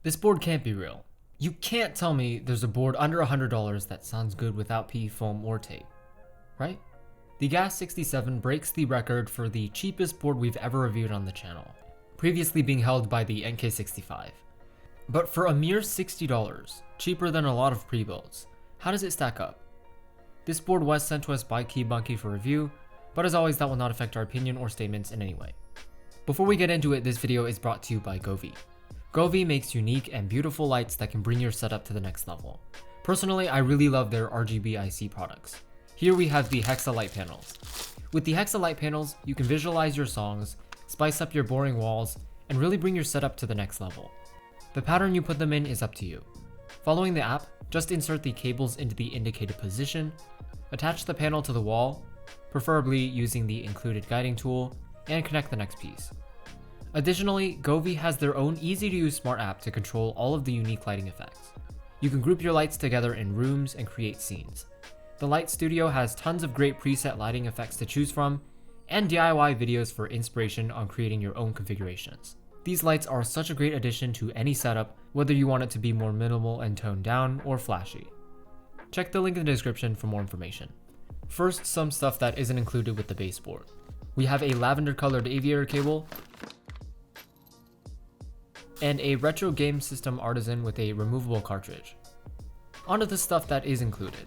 This board can't be real. You can't tell me there's a board under $100 that sounds good without PE foam or tape, right? The GAS67 breaks the record for the cheapest board we've ever reviewed on the channel, previously being held by the NK65. But for a mere $60, cheaper than a lot of pre-builds, how does it stack up? This board was sent to us by KeyBunky for review, but as always that will not affect our opinion or statements in any way. Before we get into it, this video is brought to you by Govee. Govee makes unique and beautiful lights that can bring your setup to the next level. Personally, I really love their RGB IC products. Here we have the Hexa light panels. With the Hexa light panels, you can visualize your songs, spice up your boring walls, and really bring your setup to the next level. The pattern you put them in is up to you. Following the app, just insert the cables into the indicated position, attach the panel to the wall, preferably using the included guiding tool, and connect the next piece. Additionally, Govee has their own easy-to-use smart app to control all of the unique lighting effects. You can group your lights together in rooms and create scenes. The Light Studio has tons of great preset lighting effects to choose from, and DIY videos for inspiration on creating your own configurations. These lights are such a great addition to any setup, whether you want it to be more minimal and toned down or flashy. Check the link in the description for more information. First, some stuff that isn't included with the base board. We have a lavender colored aviator cable, and a retro game system artisan with a removable cartridge. Onto the stuff that is included.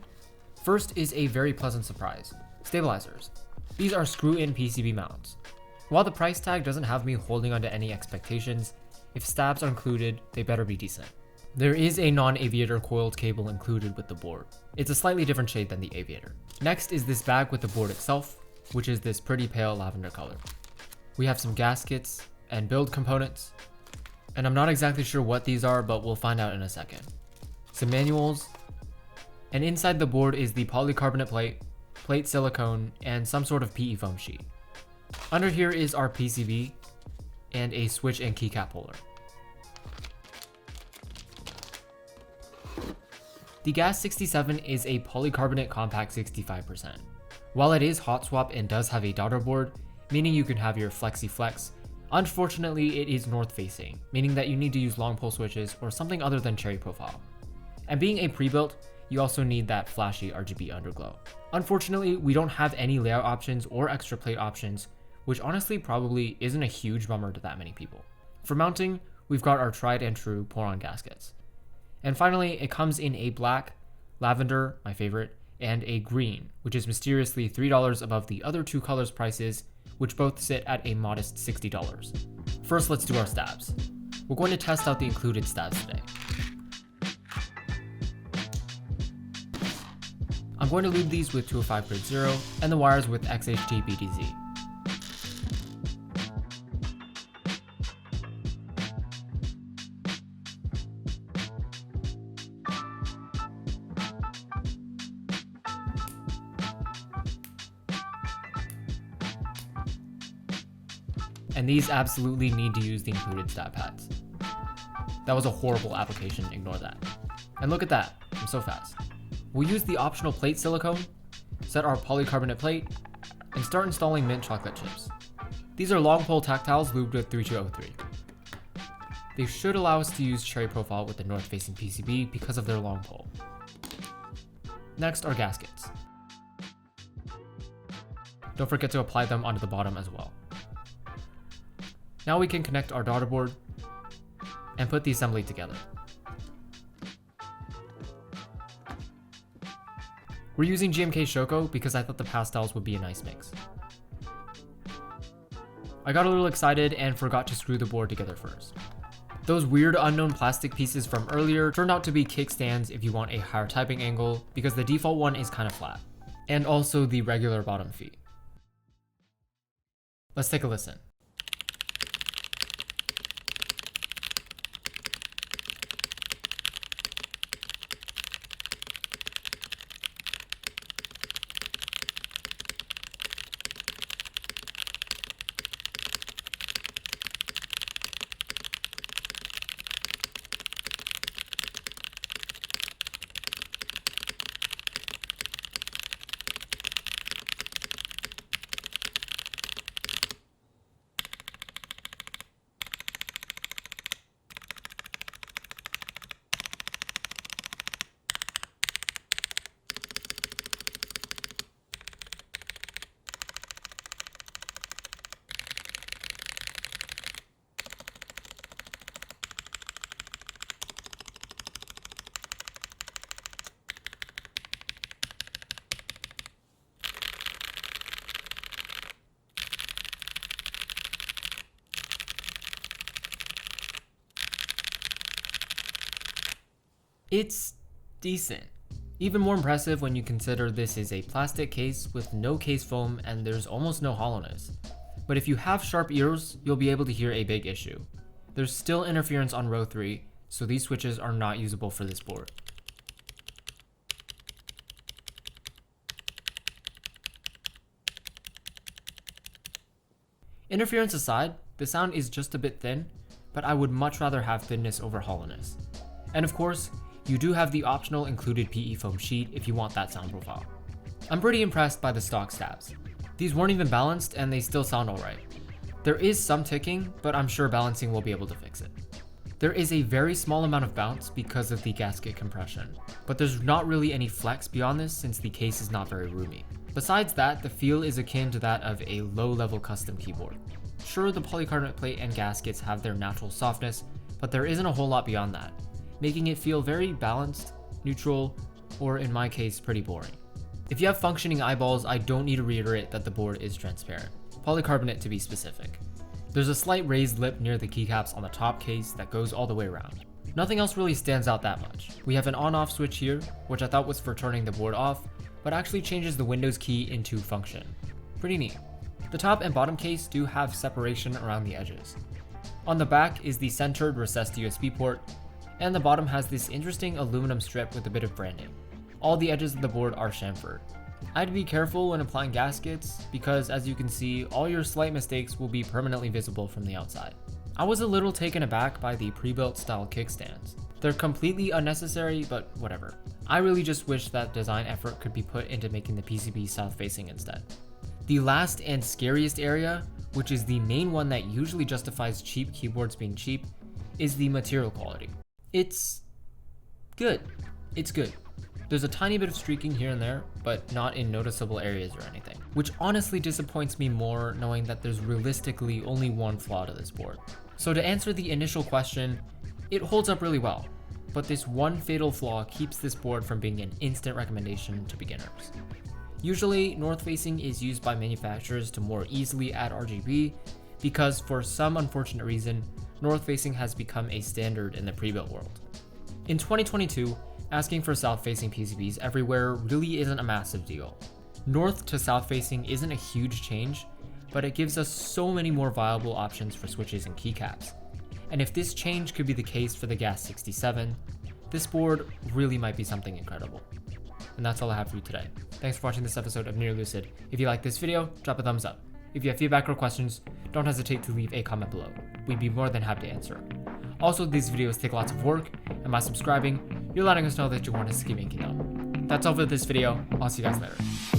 First is a very pleasant surprise, stabilizers. These are screw-in PCB mounts. While the price tag doesn't have me holding onto any expectations, if stabs are included, they better be decent. There is a non-aviator coiled cable included with the board. It's a slightly different shade than the aviator. Next is this bag with the board itself, which is this pretty pale lavender color. We have some gaskets and build components, and I'm not exactly sure what these are, but we'll find out in a second. Some manuals, and inside the board is the polycarbonate plate silicone, and some sort of PE foam sheet. Under here is our PCB, and a switch and keycap holder. The GAS67 is a polycarbonate compact 65%. While it is hot swap and does have a daughter board, meaning you can have your Flexi Flex, unfortunately it is north facing, meaning that you need to use long pole switches or something other than cherry profile. And being a pre-built, you also need that flashy RGB underglow. Unfortunately, we don't have any layout options or extra plate options, which honestly probably isn't a huge bummer to that many people. For mounting, we've got our tried and true pour-on gaskets. And finally, it comes in a black, lavender, my favorite, and a green, which is mysteriously $3 above the other two colors prices, which both sit at a modest $60. First, let's do our stabs. We're going to test out the included stabs today. I'm going to lube these with 205 grid 0 and the wires with XHT BTZ. And these absolutely need to use the included stab pads. That was a horrible application, ignore that. And look at that, I'm so fast. We'll use the optional plate silicone, set our polycarbonate plate, and start installing mint chocolate chips. These are long pole tactiles lubed with 3203. They should allow us to use cherry profile with the north facing PCB because of their long pole. Next are gaskets. Don't forget to apply them onto the bottom as well. Now we can connect our daughter board and put the assembly together. We're using GMK Shoko because I thought the pastels would be a nice mix. I got a little excited and forgot to screw the board together first. Those weird unknown plastic pieces from earlier turned out to be kickstands if you want a higher typing angle because the default one is kind of flat, and also the regular bottom feet. Let's take a listen. It's decent. Even more impressive when you consider this is a plastic case with no case foam and there's almost no hollowness. But if you have sharp ears, you'll be able to hear a big issue. There's still interference on row 3, so these switches are not usable for this board. Interference aside, the sound is just a bit thin, but I would much rather have thinness over hollowness. And of course, you do have the optional included PE foam sheet if you want that sound profile. I'm pretty impressed by the stock stabs. These weren't even balanced and they still sound alright. There is some ticking, but I'm sure balancing will be able to fix it. There is a very small amount of bounce because of the gasket compression, but there's not really any flex beyond this since the case is not very roomy. Besides that, the feel is akin to that of a low-level custom keyboard. Sure, the polycarbonate plate and gaskets have their natural softness, but there isn't a whole lot beyond that, making it feel very balanced, neutral, or in my case, pretty boring. If you have functioning eyeballs, I don't need to reiterate that the board is transparent, polycarbonate to be specific. There's a slight raised lip near the keycaps on the top case that goes all the way around. Nothing else really stands out that much. We have an on-off switch here, which I thought was for turning the board off, but actually changes the Windows key into function. Pretty neat. The top and bottom case do have separation around the edges. On the back is the centered recessed USB port, and the bottom has this interesting aluminum strip with a bit of branding. All the edges of the board are chamfered. I'd be careful when applying gaskets because, as you can see, all your slight mistakes will be permanently visible from the outside. I was a little taken aback by the pre-built style kickstands. They're completely unnecessary, but whatever. I really just wish that design effort could be put into making the PCB south-facing instead. The last and scariest area, which is the main one that usually justifies cheap keyboards being cheap, is the material quality. It's good. It's good. There's a tiny bit of streaking here and there, but not in noticeable areas or anything, which honestly disappoints me more knowing that there's realistically only one flaw to this board. So to answer the initial question, it holds up really well, but this one fatal flaw keeps this board from being an instant recommendation to beginners. Usually, north-facing is used by manufacturers to more easily add RGB because for some unfortunate reason, north-facing has become a standard in the pre-built world. In 2022, asking for south-facing PCBs everywhere really isn't a massive deal. North to south-facing isn't a huge change, but it gives us so many more viable options for switches and keycaps. And if this change could be the case for the GAS 67, this board really might be something incredible. And that's all I have for you today. Thanks for watching this episode of Near Lucid. If you like this video, drop a thumbs up. If you have feedback or questions, don't hesitate to leave a comment below. We'd be more than happy to answer. Also, these videos take lots of work, and by subscribing, you're letting us know that you want us to keep making them. That's all for this video. I'll see you guys later.